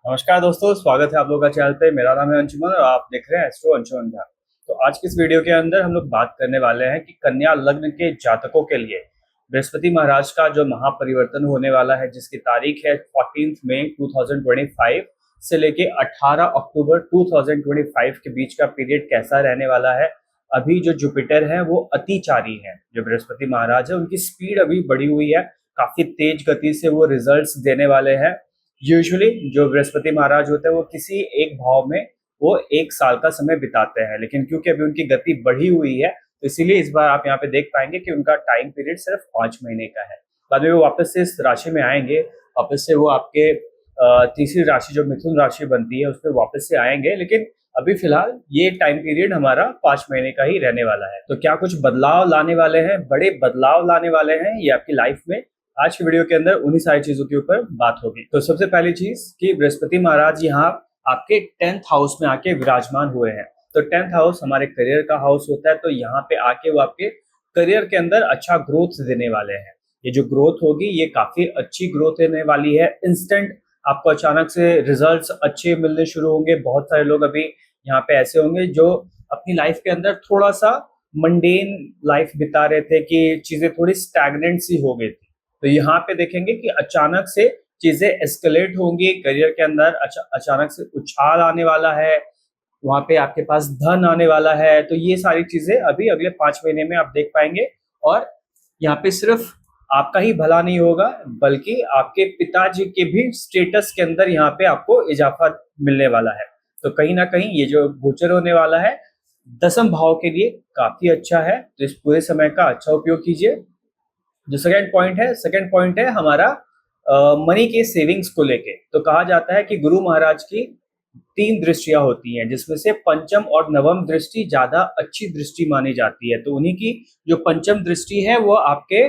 नमस्कार दोस्तों, स्वागत है आप लोगों का चैनल पे। मेरा नाम है अंशुमन और आप देख रहे हैं एस्ट्रो अंशुमन झा। तो आज की इस वीडियो के अंदर हम लोग बात करने वाले हैं कि कन्या लग्न के जातकों के लिए बृहस्पति महाराज का जो महापरिवर्तन होने वाला है, जिसकी तारीख है 14 मई 2025 से लेके 18 अक्टूबर 2025 के बीच का पीरियड कैसा रहने वाला है। अभी जो जुपिटर है वो अतिचारी है, जो बृहस्पति महाराज है उनकी स्पीड अभी बढ़ी हुई है, काफी तेज गति से वो रिजल्ट्स देने वाले हैं। यूजुअली जो बृहस्पति महाराज होते हैं वो किसी एक भाव में वो एक साल का समय बिताते हैं, लेकिन क्योंकि अभी उनकी गति बढ़ी हुई है तो इसीलिए इस बार आप यहाँ पे देख पाएंगे कि उनका टाइम पीरियड सिर्फ 5 महीने का है। बाद में वो वापस से इस राशि में आएंगे, वापस से वो आपके तीसरी राशि जो मिथुन राशि बनती है उसमें वापस से आएंगे, लेकिन अभी फिलहाल ये टाइम पीरियड हमारा 5 महीने का ही रहने वाला है। तो क्या कुछ बदलाव लाने वाले हैं, बड़े बदलाव लाने वाले हैं ये आपकी लाइफ में, आज की वीडियो के अंदर उन्हीं सारी चीजों के ऊपर बात होगी। तो सबसे पहली चीज कि बृहस्पति महाराज यहाँ आपके 10th हाउस में आके विराजमान हुए हैं। तो 10th हाउस हमारे करियर का हाउस होता है, तो यहाँ पे आके वो आपके करियर के अंदर अच्छा ग्रोथ देने वाले हैं। ये जो ग्रोथ होगी ये काफी अच्छी ग्रोथ देने वाली है। इंस्टेंट आपको अचानक से रिजल्ट्स अच्छे मिलने शुरू होंगे। बहुत सारे लोग अभी यहाँ पे ऐसे होंगे जो अपनी लाइफ के अंदर थोड़ा सा मंडेन लाइफ बिता रहे थे कि चीजें थोड़ी स्टैग्नेंट सी हो गई थी, तो यहाँ पे देखेंगे कि अचानक से चीजें एस्केलेट होंगी करियर के अंदर। अचानक से उछाल आने वाला है, वहां पे आपके पास धन आने वाला है। तो ये सारी चीजें अभी अगले 5 महीने में आप देख पाएंगे। और यहाँ पे सिर्फ आपका ही भला नहीं होगा बल्कि आपके पिताजी के भी स्टेटस के अंदर यहाँ पे आपको इजाफा मिलने वाला है। तो कहीं ना कहीं ये जो गोचर होने वाला है 10th भाव के लिए काफी अच्छा है, तो इस पूरे समय का अच्छा उपयोग कीजिए। जो सेकंड पॉइंट है हमारा मनी के सेविंग्स को लेके। तो कहा जाता है कि गुरु महाराज की 3 दृष्टियां होती हैं, जिसमें से पंचम और नवम दृष्टि ज्यादा अच्छी दृष्टि मानी जाती है। तो उन्हीं की जो पंचम दृष्टि है वो आपके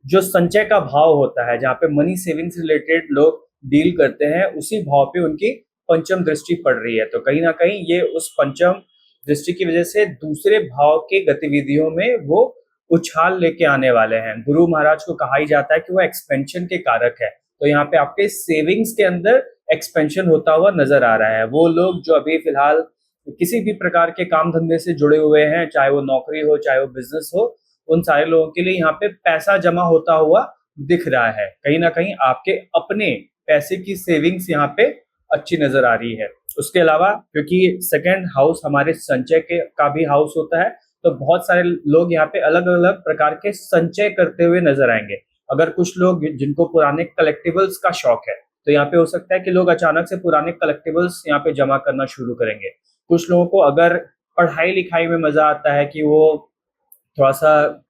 जो संचय का भाव होता है, जहाँ पे मनी सेविंग्स रिलेटेड लोग डील करते हैं, उसी भाव पे उनकी पंचम दृष्टि पड़ रही है। तो कहीं ना कहीं ये उस पंचम दृष्टि की वजह से दूसरे भाव के गतिविधियों में वो उछाल लेके आने वाले हैं। गुरु महाराज को कहा ही जाता है कि वो एक्सपेंशन के कारक है। तो यहाँ पे आपके सेविंग्स के अंदर एक्सपेंशन होता हुआ नजर आ रहा है। वो लोग जो अभी फिलहाल किसी भी प्रकार के काम धंधे से जुड़े हुए हैं, चाहे वो नौकरी हो चाहे वो बिजनेस हो, उन सारे लोगों के लिए यहाँ पे पैसा जमा होता हुआ दिख रहा है। कहीं ना कहीं आपके अपने पैसे की सेविंग्स यहाँ पे अच्छी नजर आ रही है। उसके अलावा क्योंकि सेकंड हाउस हमारे संचय के का भी हाउस होता है, तो बहुत सारे लोग यहाँ पे अलग अलग प्रकार के संचय करते हुए नजर आएंगे। अगर कुछ लोग जिनको पुराने कलेक्टिबल्स का शौक है, तो यहाँ पे हो सकता है कि लोग अचानक से पुराने कलेक्टिबल्स यहाँ पे जमा करना शुरू करेंगे। कुछ लोगों को अगर पढ़ाई लिखाई में मजा आता है कि वो थोड़ा सा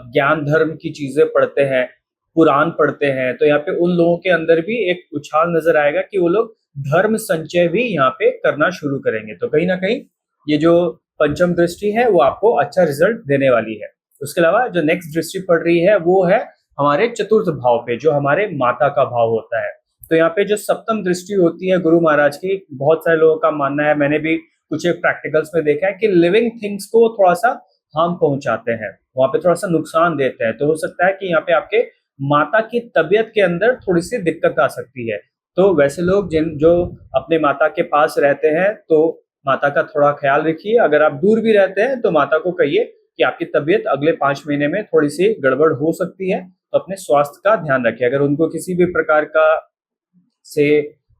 ज्ञान धर्म की चीजें पढ़ते हैं, पुराण पढ़ते हैं, तो यहाँ पे उन लोगों के अंदर भी एक उछाल नजर आएगा कि वो लोग धर्म संचय भी यहाँ पे करना शुरू करेंगे। तो कहीं ना कहीं ये जो पंचम दृष्टि है वो आपको अच्छा रिजल्ट देने वाली है। उसके अलावा जो नेक्स्ट दृष्टि पड़ रही है वो है हमारे चतुर्थ भाव पे, जो हमारे माता का भाव होता है। तो यहाँ पे जो सप्तम दृष्टि होती है गुरु महाराज की, बहुत सारे लोगों का मानना है, मैंने भी कुछ एक प्रैक्टिकल्स में देखा है कि लिविंग थिंग्स को थोड़ा सा हार्म पहुंचाते हैं, वहां पे थोड़ा सा नुकसान देते हैं। तो हो सकता है कि यहाँ पे आपके माता की तबीयत के अंदर थोड़ी सी दिक्कत आ सकती है। तो वैसे लोग जो अपने माता के पास रहते हैं, तो माता का थोड़ा ख्याल रखिए। अगर आप दूर भी रहते हैं तो माता को कहिए कि आपकी तबीयत अगले 5 महीने में थोड़ी सी गड़बड़ हो सकती है, तो अपने स्वास्थ्य का ध्यान रखिए। अगर उनको किसी भी प्रकार का से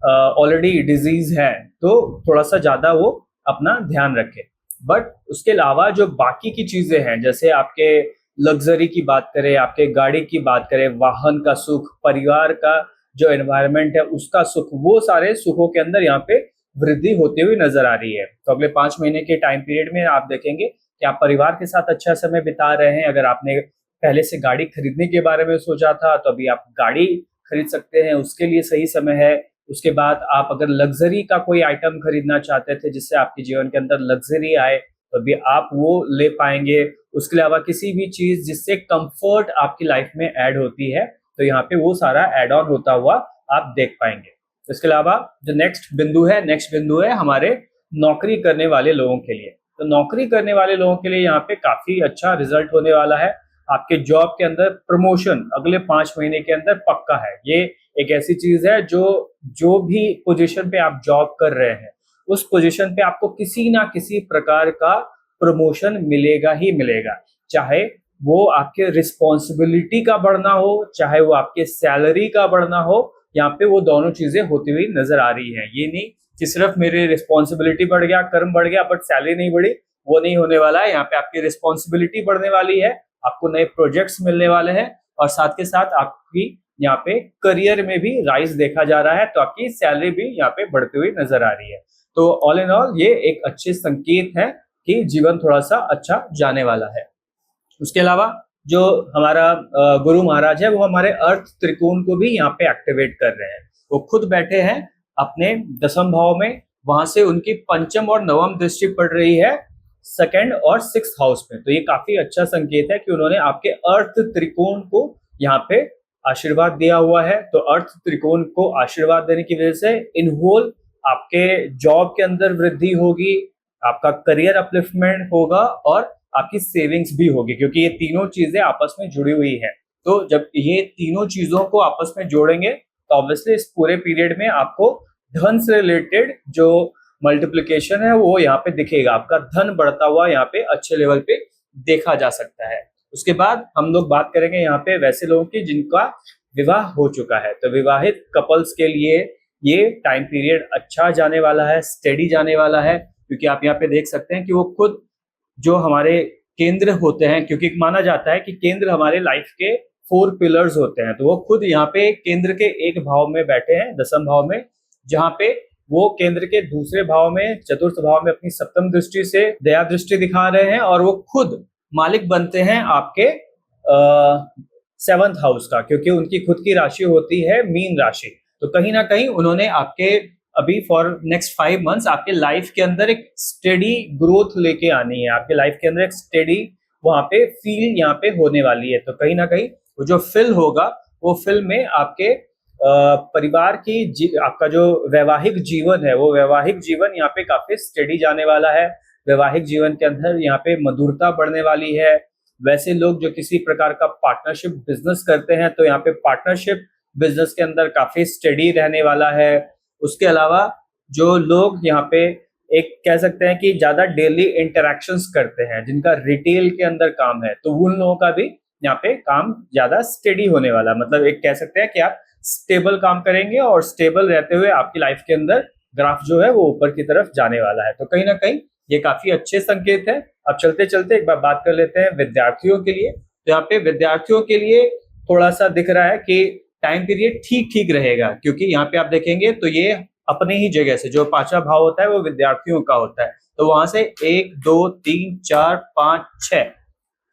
ऑलरेडी डिजीज है तो थोड़ा सा ज्यादा वो अपना ध्यान रखे। बट उसके अलावा जो बाकी की चीजें हैं, जैसे आपके लग्जरी की बात करें, आपके गाड़ी की बात करें, वाहन का सुख, परिवार का जो एनवायरनमेंट है उसका सुख, वो सारे सुखों के अंदर यहाँ पे वृद्धि होती हुई नजर आ रही है। तो अगले 5 महीने के टाइम पीरियड में आप देखेंगे कि आप परिवार के साथ अच्छा समय बिता रहे हैं। अगर आपने पहले से गाड़ी खरीदने के बारे में सोचा था तो अभी आप गाड़ी खरीद सकते हैं, उसके लिए सही समय है। उसके बाद आप अगर लग्जरी का कोई आइटम खरीदना चाहते थे जिससे आपके जीवन के अंदर लग्जरी आए, तो अभी आप वो ले पाएंगे। उसके अलावा किसी भी चीज जिससे कंफर्ट आपकी लाइफ में ऐड होती है, तो यहाँ पे वो सारा एड ऑन होता हुआ आप देख पाएंगे। इसके अलावा जो नेक्स्ट बिंदु है हमारे नौकरी करने वाले लोगों के लिए। तो नौकरी करने वाले लोगों के लिए यहाँ पे काफी अच्छा रिजल्ट होने वाला है। आपके जॉब के अंदर प्रमोशन अगले 5 महीने के अंदर पक्का है। ये एक ऐसी चीज है जो जो भी पोजीशन पे आप जॉब कर रहे हैं उस पोजीशन पे आपको किसी ना किसी प्रकार का प्रमोशन मिलेगा ही मिलेगा, चाहे वो आपके रिस्पॉन्सिबिलिटी का बढ़ना हो, चाहे वो आपके सैलरी का बढ़ना हो। यहाँ पे वो दोनों चीजें होती हुई नजर आ रही हैं। ये नहीं कि सिर्फ मेरी रिस्पॉन्सिबिलिटी बढ़ गया, कर्म बढ़ गया, बट सैलरी नहीं बढ़ी, वो नहीं होने वाला है। यहाँ पे आपकी रिस्पॉन्सिबिलिटी बढ़ने वाली है, आपको नए प्रोजेक्ट्स मिलने वाले हैं और साथ के साथ आपकी यहाँ पे करियर में भी राइज देखा जा रहा है, तो आपकी सैलरी भी यहाँ पे बढ़ती हुई नजर आ रही है। तो ऑल इन ऑल ये एक अच्छे संकेत है कि जीवन थोड़ा सा अच्छा जाने वाला है। उसके अलावा जो हमारा गुरु महाराज है वो हमारे अर्थ त्रिकोण को भी यहाँ पे एक्टिवेट कर रहे हैं। वो खुद बैठे हैं अपने दसम भाव में, वहां से उनकी पंचम और नवम दृष्टि पड़ रही है सेकंड और सिक्स्थ हाउस में। तो ये काफी अच्छा संकेत है कि उन्होंने आपके अर्थ त्रिकोण को यहाँ पे आशीर्वाद दिया हुआ है। तो अर्थ त्रिकोण को आशीर्वाद देने की वजह से इन होल आपके जॉब के अंदर वृद्धि होगी, आपका करियर अपलिफ्टमेंट होगा और आपकी सेविंग्स भी होगी, क्योंकि ये तीनों चीजें आपस में जुड़ी हुई है। तो जब ये तीनों चीजों को आपस में जोड़ेंगे तो ऑब्वियसली इस पूरे पीरियड में आपको धन से रिलेटेड जो मल्टीप्लिकेशन है वो यहाँ पे दिखेगा, आपका धन बढ़ता हुआ यहाँ पे अच्छे लेवल पे देखा जा सकता है। उसके बाद हम लोग बात करेंगे यहाँ पे वैसे लोगों की जिनका विवाह हो चुका है। तो विवाहित कपल्स के लिए ये टाइम पीरियड अच्छा जाने वाला है, स्टेडी जाने वाला है, क्योंकि आप यहाँ पे देख सकते हैं कि वो खुद जो हमारे केंद्र होते हैं, क्योंकि माना जाता है कि केंद्र हमारे लाइफ के 4 पिलर्स होते हैं, तो वो खुद यहाँ पे केंद्र के एक भाव में बैठे हैं, दसम भाव में, जहाँ पे वो केंद्र के दूसरे भाव में, चतुर्थ भाव में अपनी सप्तम दृष्टि से दया दृष्टि दिखा रहे हैं और वो खुद मालिक बनते हैं आपके 7th हाउस का, क्योंकि उनकी खुद की राशि होती है मीन राशि। तो कहीं ना कहीं उन्होंने आपके अभी फॉर नेक्स्ट 5 मंथ्स आपके लाइफ के अंदर एक स्टेडी ग्रोथ लेके आनी है, आपके लाइफ के अंदर एक स्टेडी वहां पे फील यहाँ पे होने वाली है। तो कहीं ना कहीं वो जो फील होगा वो फील में आपके परिवार की आपका जो वैवाहिक जीवन है वो वैवाहिक जीवन यहाँ पे काफी स्टेडी जाने वाला है। वैवाहिक जीवन के अंदर यहाँ पे मधुरता बढ़ने वाली है। वैसे लोग जो किसी प्रकार का पार्टनरशिप बिजनेस करते हैं तो यहाँ पे पार्टनरशिप बिजनेस के अंदर काफी स्टेडी रहने वाला है। उसके अलावा जो लोग यहाँ पे एक कह सकते हैं कि ज्यादा डेली इंटरेक्शंस करते हैं, जिनका रिटेल के अंदर काम है, तो उन लोगों का भी यहाँ पे काम ज्यादा स्टेडी होने वाला, मतलब एक कह सकते हैं कि आप स्टेबल काम करेंगे और स्टेबल रहते हुए आपकी लाइफ के अंदर ग्राफ जो है वो ऊपर की तरफ जाने वाला है। तो कहीं ना कहीं ये काफी अच्छे संकेत है। अब चलते चलते एक बार बात कर लेते हैं विद्यार्थियों के लिए। तो यहाँ पे विद्यार्थियों के लिए थोड़ा सा दिख रहा है कि टाइम पीरियड ठीक ठीक रहेगा, क्योंकि यहाँ पे आप देखेंगे तो ये अपने ही जगह से जो 5वां भाव होता है वो विद्यार्थियों का होता है, तो वहां से 1 2 3 4 5 6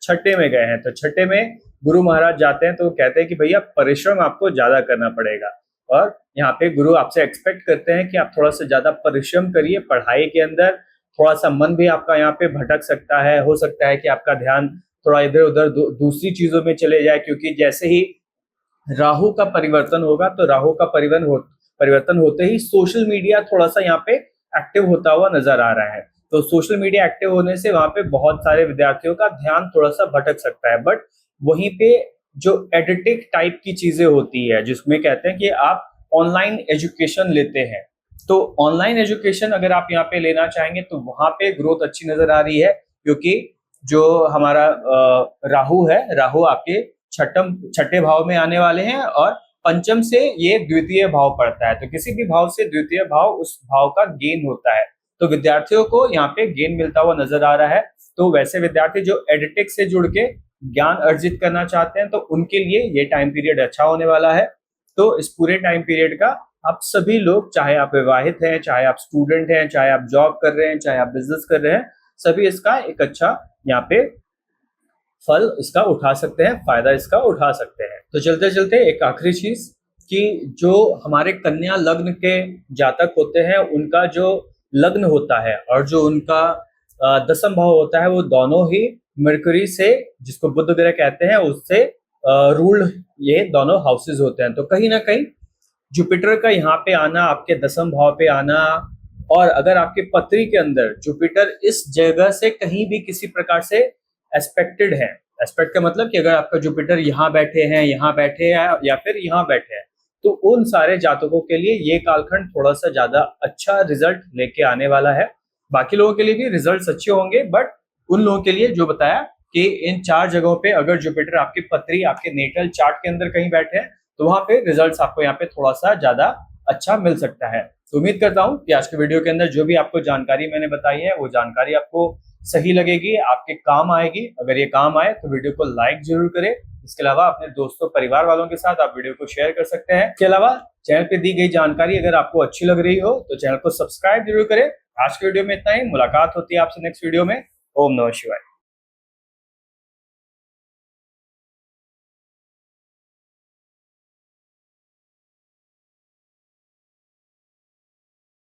छठे में गए हैं। तो छठे में गुरु महाराज जाते हैं तो वो कहते हैं कि भैया परिश्रम आपको ज्यादा करना पड़ेगा, और यहाँ पे गुरु आपसे एक्सपेक्ट करते हैं कि आप थोड़ा सा ज्यादा परिश्रम करिए पढ़ाई के अंदर। थोड़ा सा मन भी आपका यहाँ पे भटक सकता है, हो सकता है कि आपका ध्यान थोड़ा इधर उधर दूसरी चीजों में चले जाए, क्योंकि जैसे ही राहु का परिवर्तन होगा तो राहु का परिवर्तन होते ही सोशल मीडिया थोड़ा सा यहाँ पे एक्टिव होता हुआ नजर आ रहा है। तो सोशल मीडिया एक्टिव होने से वहां पे बहुत सारे विद्यार्थियों का ध्यान थोड़ा सा भटक सकता है। बट वहीं पे जो एडिटिक टाइप की चीजें होती है, जिसमें कहते हैं कि आप ऑनलाइन एजुकेशन लेते हैं, तो ऑनलाइन एजुकेशन अगर आप यहाँ पे लेना चाहेंगे तो वहां पे ग्रोथ अच्छी नजर आ रही है, क्योंकि जो हमारा राहु है, राहु आपके छठे भाव में आने वाले हैं और पंचम से ये द्वितीय भाव पड़ता है। तो किसी भी भाव से द्वितीय भाव उस भाव का गेन होता है, तो विद्यार्थियों को यहाँ पे गेन मिलता हुआ नजर आ रहा है। तो वैसे विद्यार्थी जो एडिटिक से जुड़ के ज्ञान अर्जित करना चाहते हैं तो उनके लिए ये टाइम पीरियड अच्छा होने वाला है। तो इस पूरे टाइम पीरियड का आप सभी लोग, चाहे आप विवाहित हैं, चाहे आप स्टूडेंट हैं, चाहे आप जॉब कर रहे हैं, चाहे आप बिजनेस कर रहे हैं, सभी इसका एक अच्छा यहाँ पे फल इसका उठा सकते हैं, फायदा इसका उठा सकते हैं। तो चलते चलते एक आखिरी चीज कि जो हमारे कन्या लग्न के जातक होते हैं उनका जो लग्न होता है और जो उनका दसम भाव होता है वो दोनों ही मरकरी से, जिसको बुध ग्रह कहते हैं, उससे रूल्ड ये दोनों हाउसेस होते हैं। तो कहीं ना कहीं जुपिटर का यहाँ पे आना, आपके दसम भाव पे आना, और अगर आपके पत्री के अंदर जुपिटर इस जगह से कहीं भी किसी प्रकार से एस्पेक्टेड है, एस्पेक्ट का मतलब कि अगर आपका जुपिटर यहाँ बैठे हैं, यहाँ बैठे हैं या फिर यहाँ बैठे हैं, तो उन सारे जातकों के लिए ये कालखंड थोड़ा सा ज्यादा अच्छा रिजल्ट लेके आने वाला है। बाकी लोगों के लिए भी रिजल्ट्स अच्छे होंगे, बट उन लोगों के लिए जो बताया कि इन 4 जगहों पे अगर जुपिटर आपकी पत्री आपके नेटल चार्ट के अंदर कहीं बैठे हैं तो वहां पे रिजल्ट्स आपको यहाँ पे थोड़ा सा ज्यादा अच्छा मिल सकता है। तो उम्मीद करता हूं कि आज के वीडियो के अंदर जो भी आपको जानकारी मैंने बताई है वो जानकारी आपको सही लगेगी, आपके काम आएगी। अगर ये काम आए तो वीडियो को लाइक जरूर करें। इसके अलावा अपने दोस्तों परिवार वालों के साथ आप वीडियो को शेयर कर सकते हैं। इसके अलावा चैनल पे दी गई जानकारी अगर आपको अच्छी लग रही हो तो चैनल को सब्सक्राइब जरूर करें। आज के वीडियो में इतना ही, मुलाकात होती है आपसे नेक्स्ट वीडियो में। ओम नमः शिवाय।